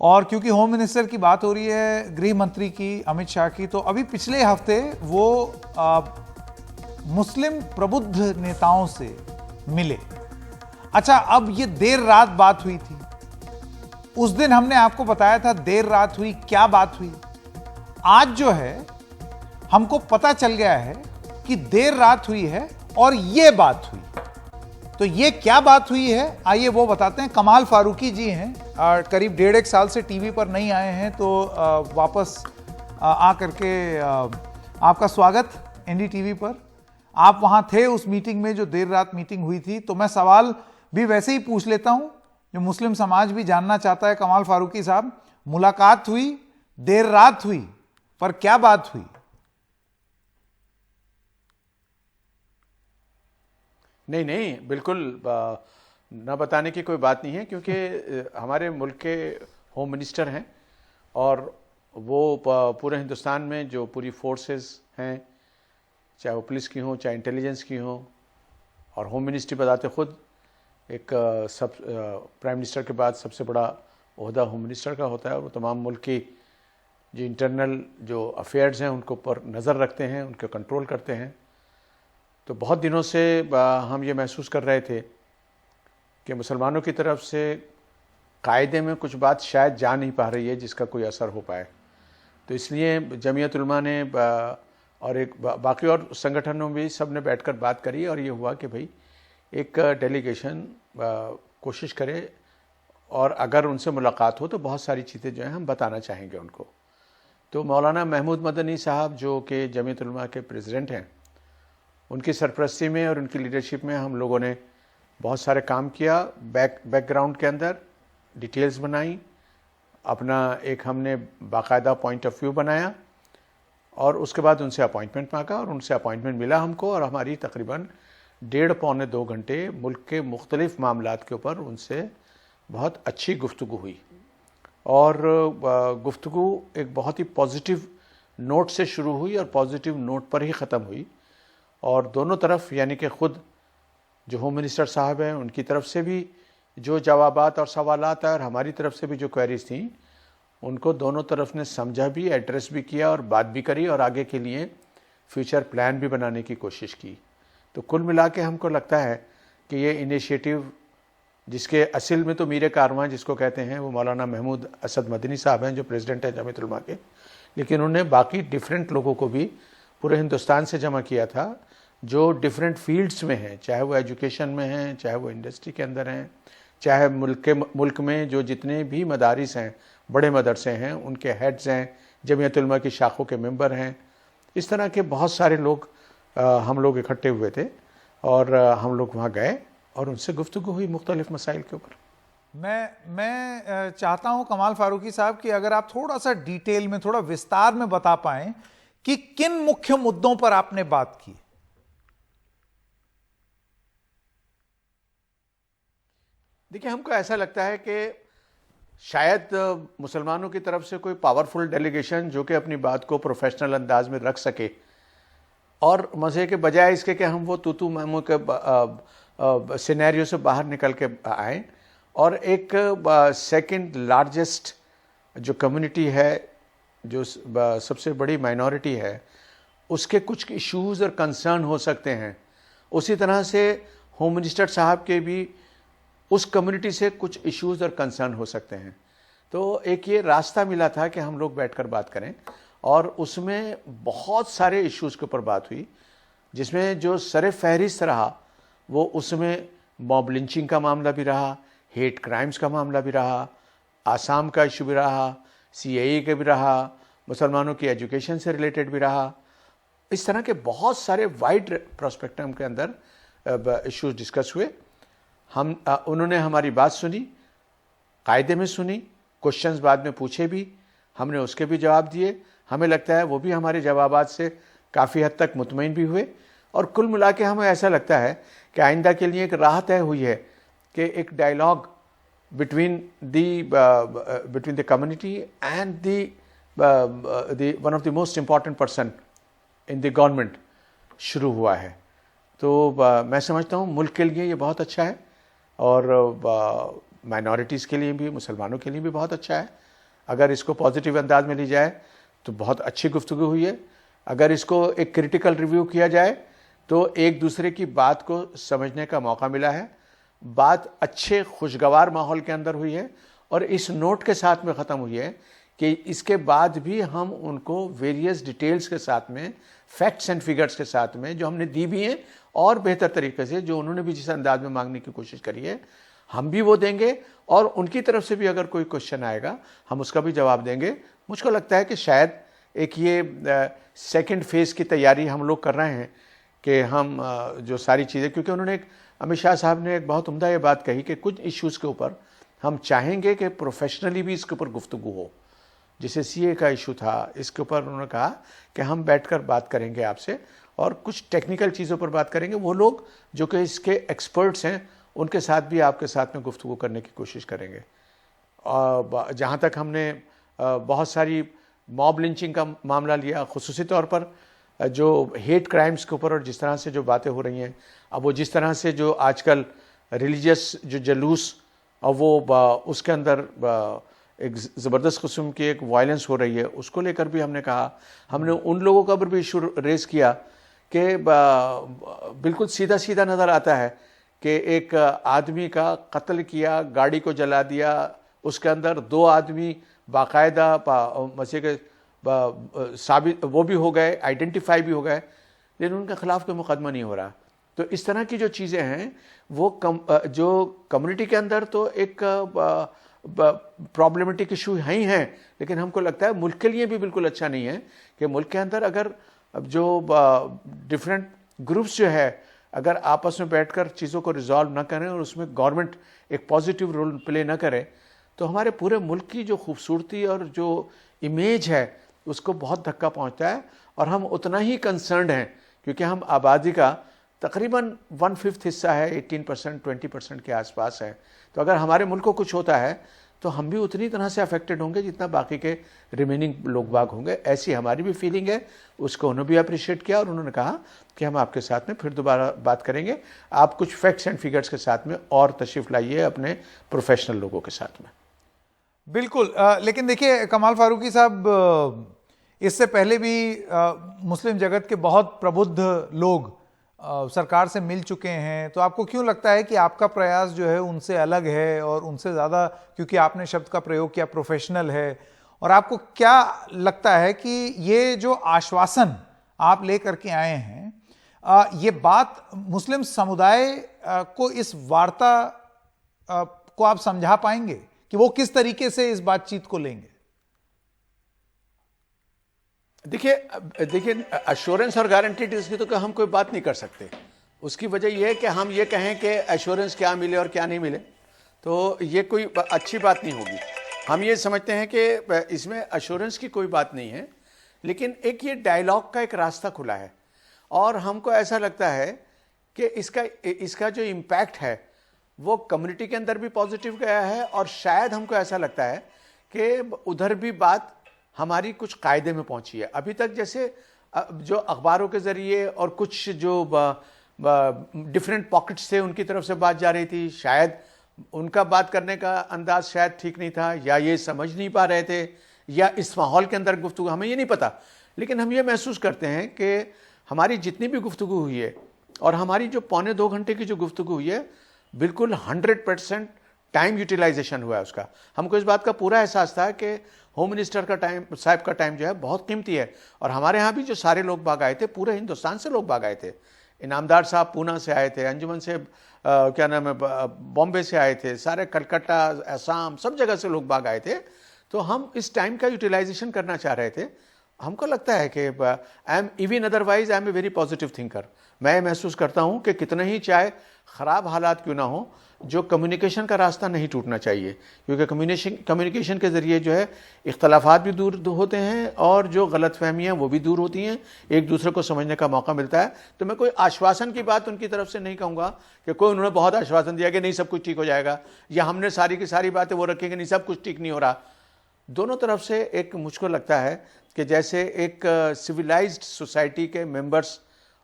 और क्योंकि home minister की बात हो रही है, गृह मंत्री की, अमित शाह की, तो अभी पिछले हफ्ते वो मुस्लिम प्रबुद्ध नेताओं से मिले। अच्छा, अब ये देर रात बात हुई थी। उस दिन हमने आपको बताया था देर रात हुई, क्या बात हुई। आज जो है हमको पता चल गया है कि देर रात हुई है और ये बात हुई। तो ये क्या बात हुई है, आइए वो बताते हैं। कमाल फारूकी जी हैं, करीब 1.5 साल से टीवी पर नहीं आए हैं, तो वापस आ करके आपका स्वागत एनडीटीवी पर। आप वहां थे उस मीटिंग में जो देर रात मीटिंग हुई थी, तो मैं सवाल भी वैसे ही पूछ लेता हूं जो मुस्लिम समाज भी जानना चाहता है। कमाल फारूकी साहब, मुलाकात हुई, देर रात हुई, पर क्या बात हुई? नहीं, बिल्कुल न बताने की कोई बात नहीं है, क्योंकि हमारे मुल्क के होम मिनिस्टर हैं और वो पूरे हिंदुस्तान में जो पूरी फोर्सेस हैं, चाहे वो पुलिस की हों, चाहे इंटेलिजेंस की हों, और होम मिनिस्ट्री बताते खुद एक प्राइम मिनिस्टर के बाद सबसे बड़ा ओहदा होम मिनिस्टर का होता है। वो तमाम मुल्क की जो इंटरनल जो अफेयर्स हैं उनको पर नज़र रखते हैं, उनके कंट्रोल करते हैं। तो बहुत दिनों से हम ये महसूस कर रहे थे कि मुसलमानों की तरफ से कायदे में कुछ बात शायद जा नहीं पा रही है जिसका कोई असर हो पाए। तो इसलिए जमीयत उलमा ने और एक बाकी और संगठनों भी सब ने बैठकर बात करी और ये हुआ कि भाई एक डेलीगेशन कोशिश करे, और अगर उनसे मुलाकात हो तो बहुत सारी चीज़ें जो हैं हम बताना चाहेंगे उनको। तो मौलाना महमूद मदनी साहब जो कि जमीयत उलमा के प्रेसिडेंट हैं, उनकी सरपरस्ती में और उनकी लीडरशिप में हम लोगों ने बहुत सारे काम किया। बैकग्राउंड के अंदर डिटेल्स बनाई, अपना एक हमने बाकायदा पॉइंट ऑफ व्यू बनाया, और उसके बाद उनसे अपॉइंटमेंट मांगा और उनसे अपॉइंटमेंट मिला हमको। और हमारी तकरीबन 1.5-2 घंटे मुल्क के मुख्तलिफ मामलात के ऊपर उनसे बहुत अच्छी गुफ्तगू हुई, और गुफ्तगू एक बहुत ही पॉजिटिव नोट से शुरू हुई और पॉजिटिव नोट पर ही ख़त्म हुई। और दोनों तरफ, यानी कि ख़ुद जो होम मिनिस्टर साहब हैं उनकी तरफ से भी जो जवाबात और सवालात है, और हमारी तरफ से भी जो क्वेरीज थी, उनको दोनों तरफ ने समझा भी, एड्रेस भी किया और बात भी करी, और आगे के लिए फ्यूचर प्लान भी बनाने की कोशिश की। तो कुल मिला के हमको लगता है कि ये इनिशिएटिव, जिसके असल में तो मीर कारवां जिसको कहते हैं, वो मौलाना महमूद असद मदनी साहब हैं जो प्रेसिडेंट हैं जमीयत उलमा के, लेकिन उन्होंने बाकी डिफरेंट लोगों को भी पूरे हिंदुस्तान से जमा किया था जो डिफरेंट फील्ड्स में हैं, चाहे वो एजुकेशन में हैं, चाहे वो इंडस्ट्री के अंदर हैं, चाहे मुल्क में जो जितने भी मदारिस हैं, बड़े मदरसे हैं, उनके हेड्स हैं, जमीयत उलमा की शाखों के मेंबर हैं। इस तरह के बहुत सारे लोग हम लोग इकट्ठे हुए थे, और हम लोग वहाँ गए और उनसे गुफ्तगू हुई मुख्तलिफ मसाइल के ऊपर। मैं चाहता हूँ कमाल फारूकी साहब कि अगर आप थोड़ा सा डिटेल में, थोड़ा विस्तार में बता पाएं कि किन मुख्य मुद्दों पर आपने बात की। देखिए, हमको ऐसा लगता है कि शायद मुसलमानों की तरफ से कोई पावरफुल डेलीगेशन जो कि अपनी बात को प्रोफेशनल अंदाज में रख सके, और मज़े के बजाय इसके कि हम वो तूतू मामू के सिनेरियो से बाहर निकल के आए, और एक सेकंड लार्जेस्ट जो कम्युनिटी है, जो सबसे बड़ी माइनॉरिटी है, उसके कुछ इश्यूज़ और कंसर्न हो सकते हैं। उसी तरह से होम मिनिस्टर साहब के भी उस कम्युनिटी से कुछ इश्यूज़ और कंसर्न हो सकते हैं। तो एक ये रास्ता मिला था कि हम लोग बैठकर बात करें, और उसमें बहुत सारे इश्यूज़ के ऊपर बात हुई, जिसमें जो सर फहरिस्त रहा वो उसमें मॉब लिंचिंग का मामला भी रहा, हेट क्राइम्स का मामला भी रहा, आसाम का इशू भी रहा, CAA का भी रहा, मुसलमानों की एजुकेशन से रिलेटेड भी रहा। इस तरह के बहुत सारे वाइड प्रोस्पेक्टम के अंदर इश्यूज डिस्कस हुए। उन्होंने हमारी बात सुनी, कायदे में सुनी, क्वेश्चंस बाद में पूछे भी, हमने उसके भी जवाब दिए। हमें लगता है वो भी हमारे जवाबात से काफ़ी हद तक मुतमईन भी हुए, और कुल मिला के हमें ऐसा लगता है कि आइंदा के लिए एक राह तय हुई है कि एक dialogue between the community and one of the most important person in the government शुरू हुआ है। तो मैं समझता हूँ मुल्क के लिए ये बहुत अच्छा है, और माइनॉरिटीज़ के लिए भी, मुसलमानों के लिए भी बहुत अच्छा है। अगर इसको पॉजिटिव अंदाज में ली जाए तो बहुत अच्छी गुफ्तगू हुई है। अगर इसको एक क्रिटिकल रिव्यू किया जाए तो एक दूसरे की बात को समझने का मौका मिला है, बात अच्छे खुशगवार माहौल के अंदर हुई है और इस नोट के साथ में ख़त्म हुई है कि इसके बाद भी हम उनको वेरियस डिटेल्स के साथ में, फैक्ट्स एंड फिगर्स के साथ में जो हमने दी भी हैं और बेहतर तरीके से जो उन्होंने भी जिस अंदाज में मांगने की कोशिश करी है हम भी वो देंगे और उनकी तरफ से भी अगर कोई क्वेश्चन आएगा हम उसका भी जवाब देंगे। मुझको लगता है कि शायद एक ये सेकंड फेज़ की तैयारी हम लोग कर रहे हैं कि हम जो सारी चीज़ें, क्योंकि उन्होंने अमित शाह साहब ने एक बहुत उम्दा ये बात कही कि कुछ इश्यूज़ के ऊपर हम चाहेंगे कि प्रोफेशनली भी इसके ऊपर गुफ्तगू हो। जैसे सीए का इशू था, इसके ऊपर उन्होंने कहा कि हम बैठकर बात करेंगे आपसे और कुछ टेक्निकल चीज़ों पर बात करेंगे। वो लोग जो कि इसके एक्सपर्ट्स हैं उनके साथ भी आपके साथ में गुफ्तगू करने की कोशिश करेंगे। और जहाँ तक हमने बहुत सारी मॉब लिंचिंग का मामला लिया, खुसूसी तौर पर जो हेट क्राइम्स के ऊपर और जिस तरह से जो बातें हो रही हैं, अब वो जिस तरह से जो आजकल रिलीजियस जो जलूस और वो उसके अंदर एक ज़बरदस्त किस्म की एक वायलेंस हो रही है, उसको लेकर भी हमने कहा। हमने उन लोगों का भी इशू रेज़ किया कि बिल्कुल सीधा सीधा नज़र आता है कि एक आदमी का कत्ल किया, गाड़ी को जला दिया, उसके अंदर 2 आदमी बाकायदा मसीह के साबित वो भी हो गए, आइडेंटिफाई भी हो गए, लेकिन उनके खिलाफ कोई मुकदमा नहीं हो रहा। तो इस तरह की जो चीज़ें हैं वो जो कम्युनिटी के अंदर तो एक प्रॉब्लमेटिक इशू ही हैं, लेकिन हमको लगता है मुल्क के लिए भी बिल्कुल अच्छा नहीं है कि मुल्क के अंदर अगर जो डिफरेंट ग्रुप्स जो है अगर आपस में बैठकर चीज़ों को रिजॉल्व ना करें और उसमें गवर्नमेंट एक पॉजिटिव रोल प्ले ना करे तो हमारे पूरे मुल्क की जो खूबसूरती और जो इमेज है उसको बहुत धक्का पहुंचता है। और हम उतना ही कंसर्न्ड हैं क्योंकि हम आबादी का तकरीबन 1/5 हिस्सा है, 18%, 20% के आसपास है। तो अगर हमारे मुल्क को कुछ होता है तो हम भी उतनी तरह से अफेक्टेड होंगे जितना बाकी के रिमेनिंग लोग बाग होंगे। ऐसी हमारी भी फीलिंग है, उसको उन्होंने भी अप्रिशिएट किया और उन्होंने कहा कि हम आपके साथ में फिर दोबारा बात करेंगे। आप कुछ फैक्ट्स एंड फिगर्स के साथ में और तशरीफ़ लाइए अपने प्रोफेशनल लोगों के साथ में। बिल्कुल। लेकिन देखिए कमाल फारूकी साहब, इससे पहले भी मुस्लिम जगत के बहुत प्रबुद्ध लोग सरकार से मिल चुके हैं, तो आपको क्यों लगता है कि आपका प्रयास जो है उनसे अलग है और उनसे ज़्यादा, क्योंकि आपने शब्द का प्रयोग किया प्रोफेशनल है, और आपको क्या लगता है कि ये जो आश्वासन आप लेकर के आए हैं, ये बात मुस्लिम समुदाय को इस वार्ता को आप समझा पाएंगे कि वो किस तरीके से इस बातचीत को लेंगे? देखिए एश्योरेंस और गारंटीड इसकी तो हम कोई बात नहीं कर सकते। उसकी वजह यह है कि हम ये कहें कि एश्योरेंस क्या मिले और क्या नहीं मिले, तो ये कोई अच्छी बात नहीं होगी। हम ये समझते हैं कि इसमें एश्योरेंस की कोई बात नहीं है, लेकिन एक ये डायलॉग का एक रास्ता खुला है और हमको ऐसा लगता है कि इसका जो इम्पैक्ट है वो कम्युनिटी के अंदर भी पॉजिटिव गया है और शायद हमको ऐसा लगता है कि उधर भी बात हमारी कुछ कायदे में पहुंची है। अभी तक जैसे जो अखबारों के ज़रिए और कुछ जो डिफरेंट पॉकेट्स थे उनकी तरफ से बात जा रही थी, शायद उनका बात करने का अंदाज शायद ठीक नहीं था, या ये समझ नहीं पा रहे थे, या इस माहौल के अंदर गुफ्तगू, हमें ये नहीं पता। लेकिन हम ये महसूस करते हैं कि हमारी जितनी भी गुफ्तगू हुई है और हमारी जो 1.25 घंटे की जो गुफ्तगू हुई है बिल्कुल 100% टाइम यूटिलाइजेशन हुआ है उसका। हमको इस बात का पूरा एहसास था कि होम मिनिस्टर का टाइम, साहब का टाइम जो है बहुत कीमती है। और हमारे यहाँ भी जो सारे लोग बाग आए थे, पूरे हिंदुस्तान से लोग बाग आए थे। इनामदार साहब पूना से आए थे, अंजुमन से क्या नाम है बॉम्बे से आए थे, सारे कलकत्ता, असम, सब जगह से लोग बाग आए थे। तो हम इस टाइम का यूटिलाइजेशन करना चाह रहे थे। हमको लगता है कि I am even otherwise I am a very positive thinker. मैं महसूस करता हूँ कि कितने ही चाहे ख़राब हालात क्यों ना हो, जो कम्युनिकेशन का रास्ता नहीं टूटना चाहिए, क्योंकि कम्युनिकेशन के ज़रिए जो है इख्तलाफात भी दूर होते हैं और जो गलतफहमियाँ वो भी दूर होती हैं, एक दूसरे को समझने का मौका मिलता है। तो मैं कोई आश्वासन की बात उनकी तरफ से नहीं कहूँगा कि कोई उन्होंने बहुत आश्वासन दिया कि नहीं सब कुछ ठीक हो जाएगा, या हमने सारी की सारी बातें वो रखी कि नहीं सब कुछ ठीक नहीं हो रहा। दोनों तरफ से एक मुझको लगता है कि जैसे एक सिविलाइज्ड सोसाइटी के मेंबर्स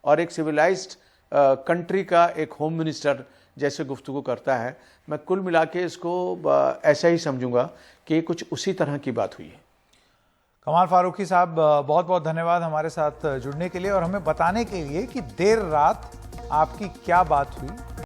और एक सिविलाइज्ड कंट्री का एक होम मिनिस्टर जैसे गुफ्तगू करता है, मैं कुल मिला के इसको ऐसा ही समझूंगा कि कुछ उसी तरह की बात हुई है। कमाल फारूकी साहब, बहुत बहुत धन्यवाद हमारे साथ जुड़ने के लिए और हमें बताने के लिए कि देर रात आपकी क्या बात हुई।